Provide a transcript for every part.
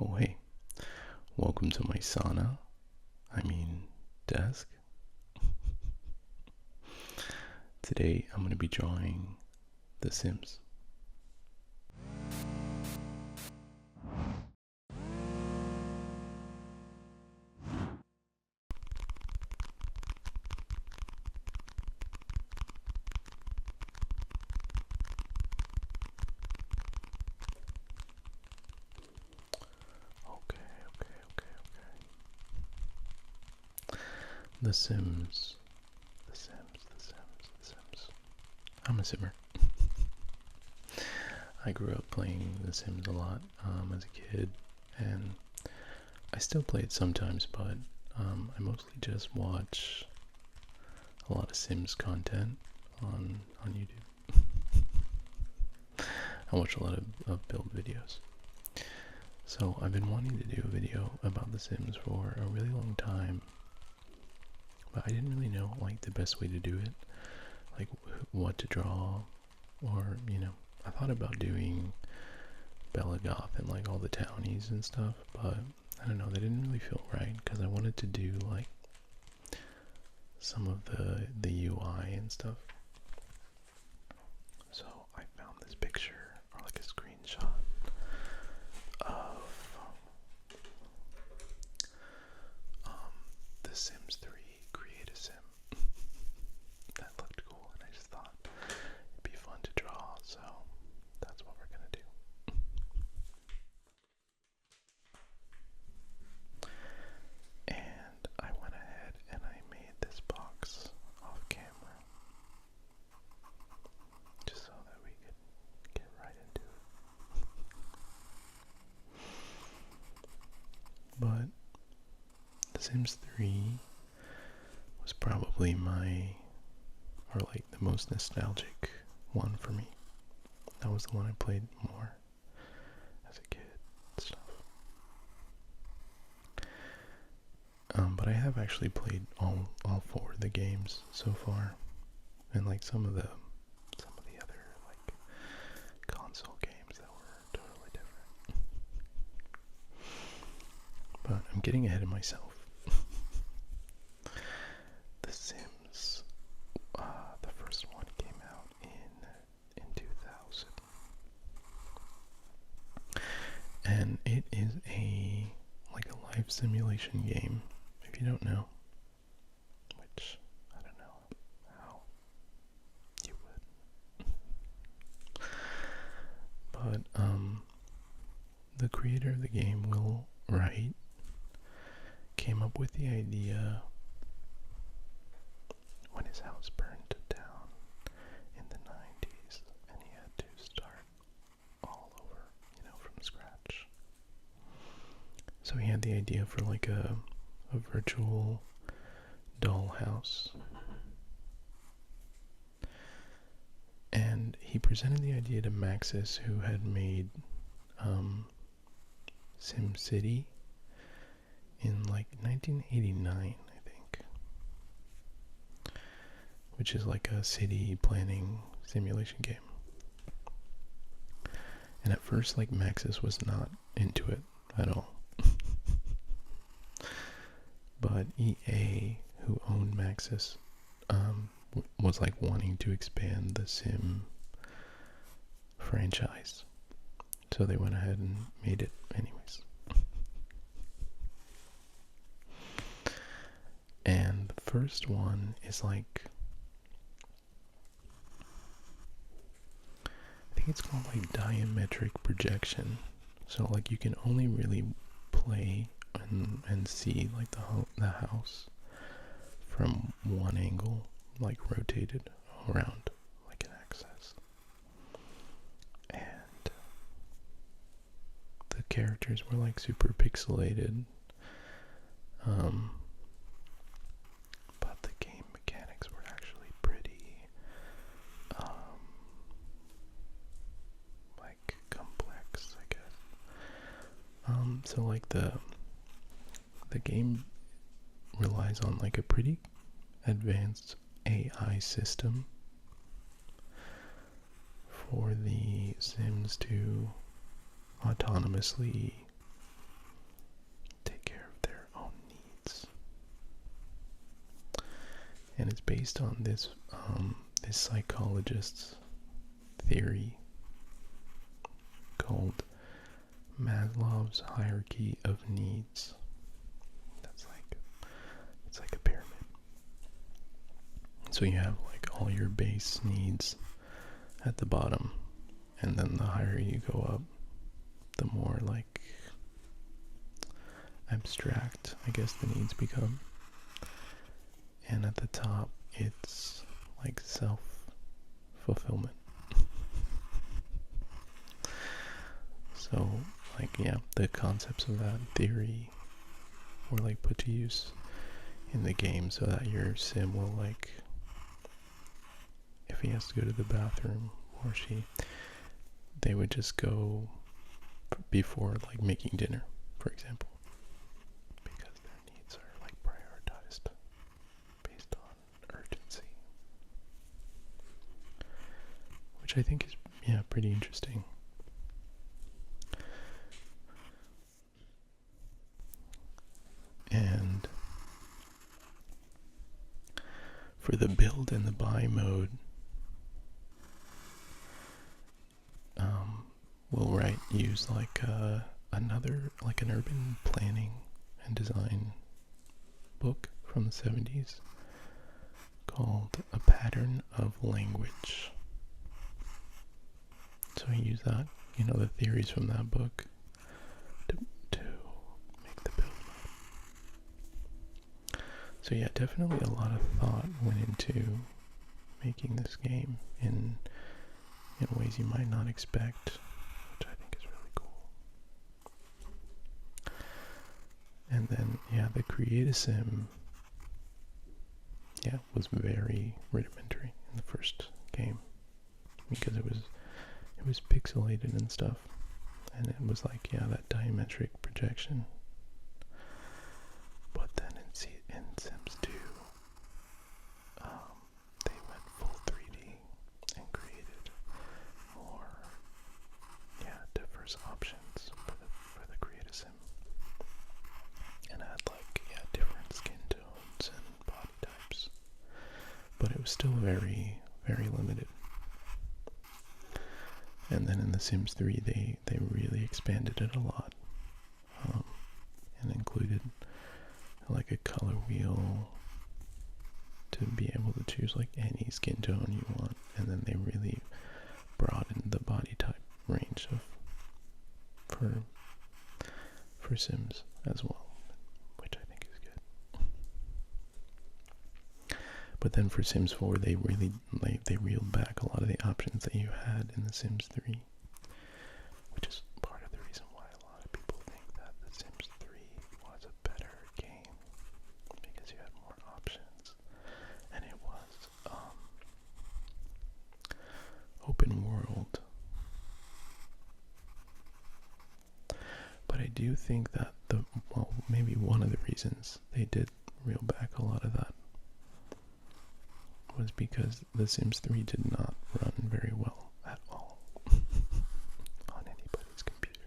Oh, hey, welcome to my sauna. Desk. Today I'm going to be drawing The Sims. Okay. The Sims. The Sims. I'm a Simmer. I grew up playing The Sims a lot as a kid, and I still play it sometimes, but I mostly just watch a lot of Sims content on YouTube. I watch a lot of build videos. So I've been wanting to do a video about The Sims for a really long time, but I didn't really know like the best way to do it, like what to draw, or I thought about doing Bella Goth and like all the townies and stuff, but I don't know, they didn't really feel right because I wanted to do like some of the UI and stuff. So I found this picture, or like a screenshot of The Sims 3 Create a Sim. That looked cool, and I just thought it'd be fun to draw, so that's what we're gonna do. And I went ahead and I made this box off camera, just so that we could get right into it. But The Sims 3 was probably the most nostalgic one for me. That was the one I played more as a kid and stuff. But I have actually played all four of the games so far, and like some of the other like console games that were totally different. But I'm getting ahead of myself. The Sims, the first one came out in 2000, and it is a life simulation game. If you don't know, which I don't know how you would, but the creator of the game, Will Wright, came up with the idea when his house burned down in the 90s and he had to start all over, from scratch. So he had the idea for like a virtual dollhouse. And he presented the idea to Maxis, who had made SimCity in like 1989, I think, which is like a city planning simulation game. And at first, like, Maxis was not into it at all. But EA, who owned Maxis, was like wanting to expand the Sim franchise. So they went ahead and made it anyways. And the first one is like, I think it's called like diametric projection. So like you can only really play and see like the house from one angle, like rotated around like an axis. And the characters were like super pixelated. But the game mechanics were actually pretty like complex, I guess. So like the game relies on like a pretty advanced AI system for the Sims to autonomously and it's based on this this psychologist's theory called Maslow's hierarchy of needs. It's like a pyramid. So you have like all your base needs at the bottom, and then the higher you go up, the more like abstract, I guess, the needs become. And at the top, it's like self-fulfillment. So, like, yeah, the concepts of that theory were like put to use in the game so that your sim will, like, if he has to go to the bathroom, or she, they would just go before like making dinner, for example, because their needs are like prioritized based on urgency, which I think is, yeah, pretty interesting. And for the build and the buy mode, we'll use like like an urban planning and design book from the 70s called A Pattern of Language. So I use that, the theories from that book to make the build. So yeah, definitely a lot of thought went into making this game in ways you might not expect, which I think is really cool. And then, yeah, the Create-A-Sim, was very rudimentary in the first game, because it was pixelated and stuff, and it was like, that diametric projection. But then in Sims 2, they went full 3D and created more, diverse options for the Create-A-Sim, and had like, different skin tones and body types, but it was still very, very limited. And then in The Sims 3, they really expanded it a lot, and included like a color wheel to be able to choose like any skin tone you want, and then they really broadened the body type range for Sims as well, which I think is good. But then for Sims 4, they really they reeled back a lot of the options that you had in The Sims 3, which is part of the reason why a lot of people think that The Sims 3 was a better game, because you had more options, and it was open world. But I do think that maybe one of the reasons they did reel back a lot of that was because The Sims 3 did not run very well at all on anybody's computer.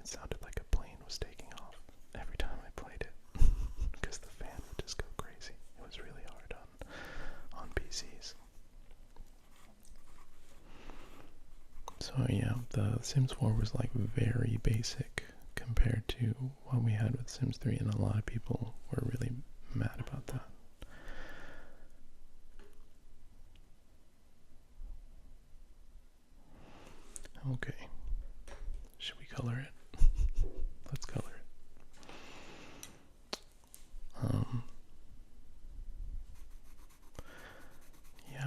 It sounded like a plane was taking off every time I played it, because the fan would just go crazy. It was really hard on PCs. So the Sims 4 was like very basic compared to what we had with Sims 3, and a lot of people were really mad about that. Okay, should we color it? Let's color it.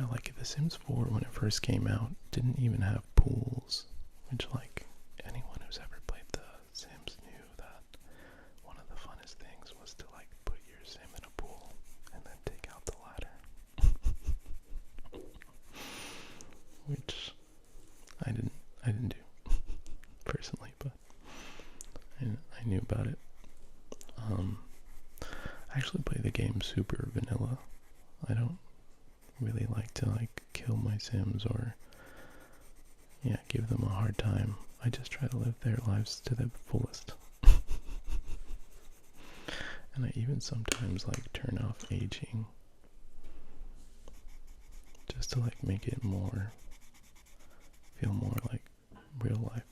Like The Sims 4, when it first came out, didn't even have pools, which, like, anyone who's ever played The Sims knew that one of the funnest things was to, like, put your sim in a pool and then take out the ladder. Which I didn't do personally, but I knew about it. I actually play the game super vanilla. I don't really like to like kill my Sims or give them a hard time. I just try to live their lives to the fullest. And I even sometimes like turn off aging just to like make it more, feel more like real life.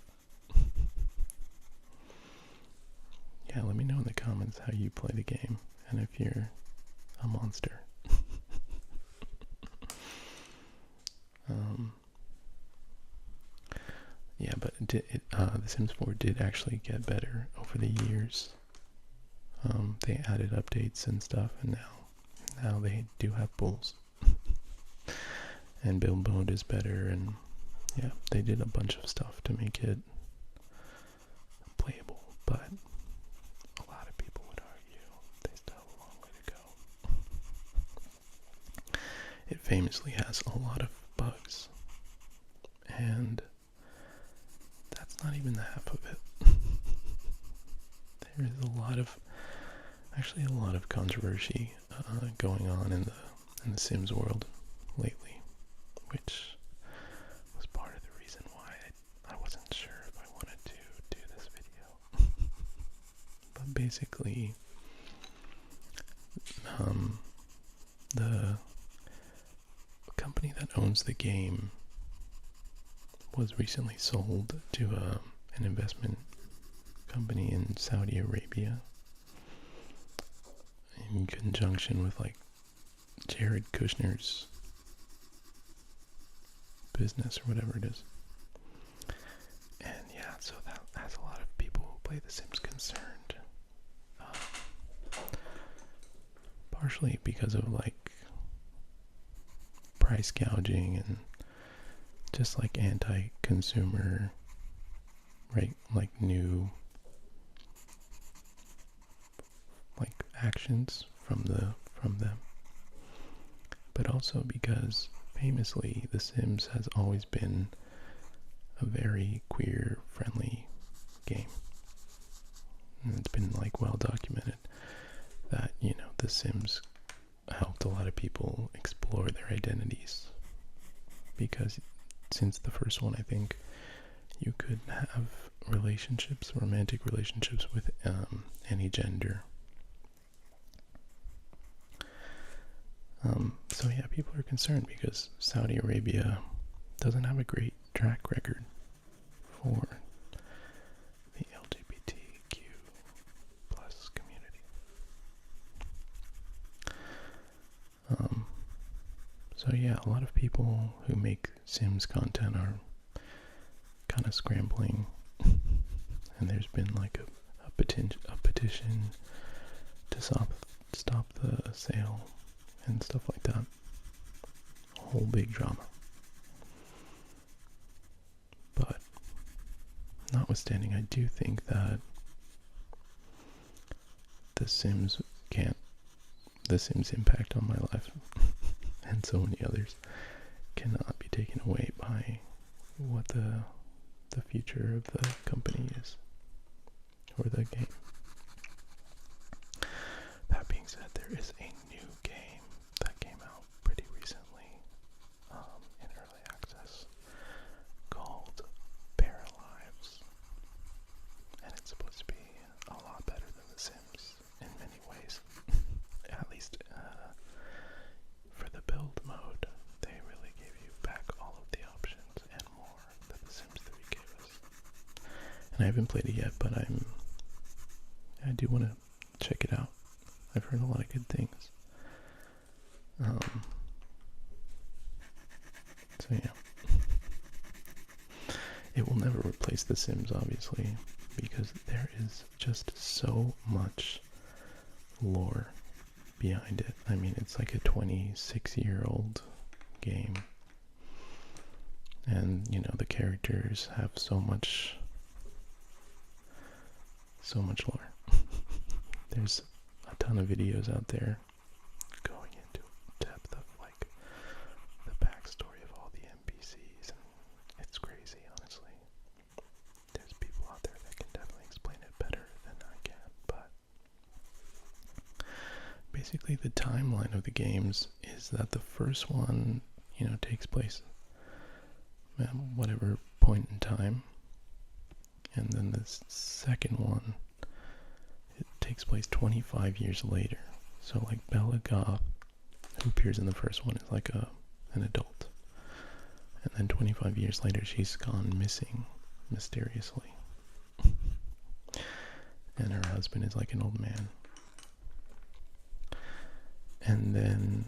Yeah, let me know in the comments how you play the game and if you're a monster. Yeah, but The Sims 4 did actually get better over the years. They added updates and stuff, and now they do have pools. And build mode is better, and yeah, they did a bunch of stuff to make it playable, but a lot of people would argue they still have a long way to go. It famously has a lot of bugs, and that's not even the half of it. There is a lot of controversy going on in the Sims world lately, which was part of the reason why I wasn't sure if I wanted to do this video. But basically, the company that owns the game was recently sold to an investment company in Saudi Arabia in conjunction with like Jared Kushner's business or whatever it is. And yeah, so that has a lot of people who play The Sims concerned. Partially because of like price gouging and just like anti-consumer, right? Like new like actions from them. But also because famously The Sims has always been a very queer friendly game. And it's been like well documented that, you know, The Sims helped a lot of people explore their identities, because since the first one, I think you could have relationships, romantic relationships with any gender. So yeah, people are concerned because Saudi Arabia doesn't have a great track record for the LGBTQ plus community. So yeah, a lot of people who make Sims content are kind of scrambling, and there's been like a petition to stop the sale and stuff like that. A whole big drama. But notwithstanding, I do think that The Sims impact on my life and so many others cannot be taken away by what the future of the company is, or the game. That being said, there is a new game that came out pretty recently in early access called Paralives, and it's supposed to be a lot better than The Sims in many ways. At least for the build mode, they really gave you back all of the options and more that The Sims 3 gave us. And I haven't played it yet, but I do want to check it out. I've heard a lot of good things. So yeah. It will never replace The Sims, obviously, because there is just so much lore behind it. I mean, it's like a 26-year-old game. And, you know, the characters have so much lore. There's a ton of videos out there going into depth of like the backstory of all the NPCs, and it's crazy, honestly. There's people out there that can definitely explain it better than I can, but basically the timeline of the games is that the first one, you know, takes place at whatever point in time, and then the second one, it takes place 25 years later. So like Bella Goth, who appears in the first one, is like an adult. And then 25 years later, she's gone missing mysteriously. And her husband is like an old man. And then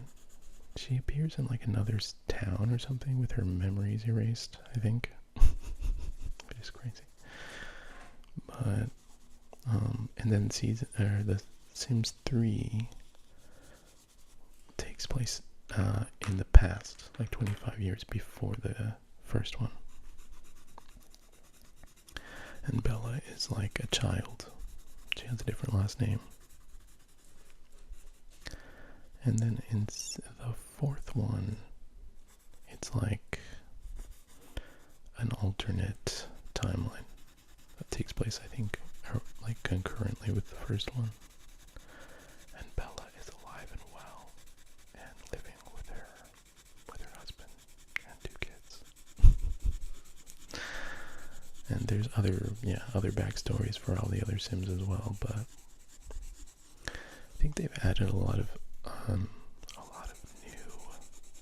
she appears in like another town or something with her memories erased, I think. It is crazy. But, and then the Sims 3 takes place in the past, like 25 years before the first one. And Bella is like a child. She has a different last name. And then in the fourth one, it's like an alternate timeline that takes place, I think, like concurrently with the first one. And Bella is alive and well and living with her husband and 2 kids. And there's other backstories for all the other Sims as well, but I think they've added a lot of new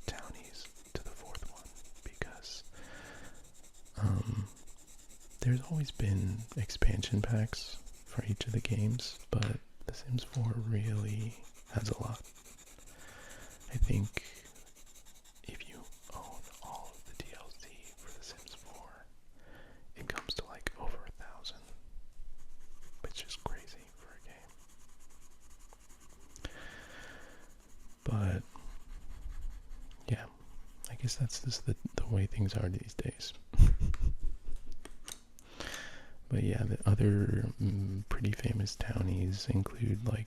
townies to the fourth one because there's always been expansion packs for each of the games, but The Sims 4 really has a lot. I think if you own all of the DLC for The Sims 4, it comes to like over 1,000, which is crazy for a game. But yeah, I guess that's just the way things are these days. But yeah, the other pretty famous townies include like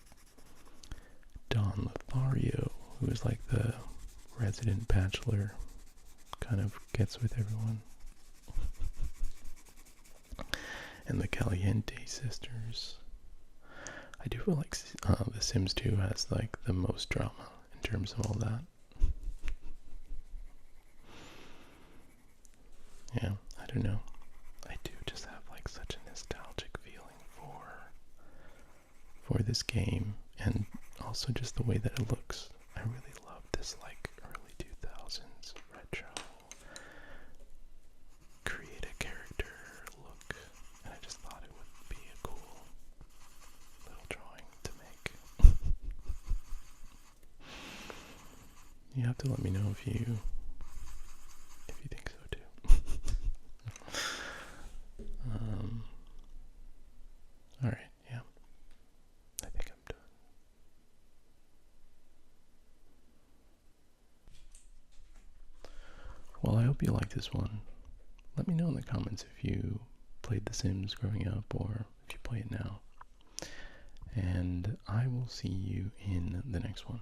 Don Lothario, who is like the resident bachelor, kind of gets with everyone. And the Caliente sisters. I do feel like The Sims 2 has like the most drama in terms of all that. Yeah, I don't know. I do just have like such a nostalgic feeling for this game, and also just the way that it looks. I really love this like early 2000s retro create a character look, and I just thought it would be a cool little drawing to make. You have to let me know if you think so too. Alright, yeah. I think I'm done. Well, I hope you like this one. Let me know in the comments if you played The Sims growing up or if you play it now. And I will see you in the next one.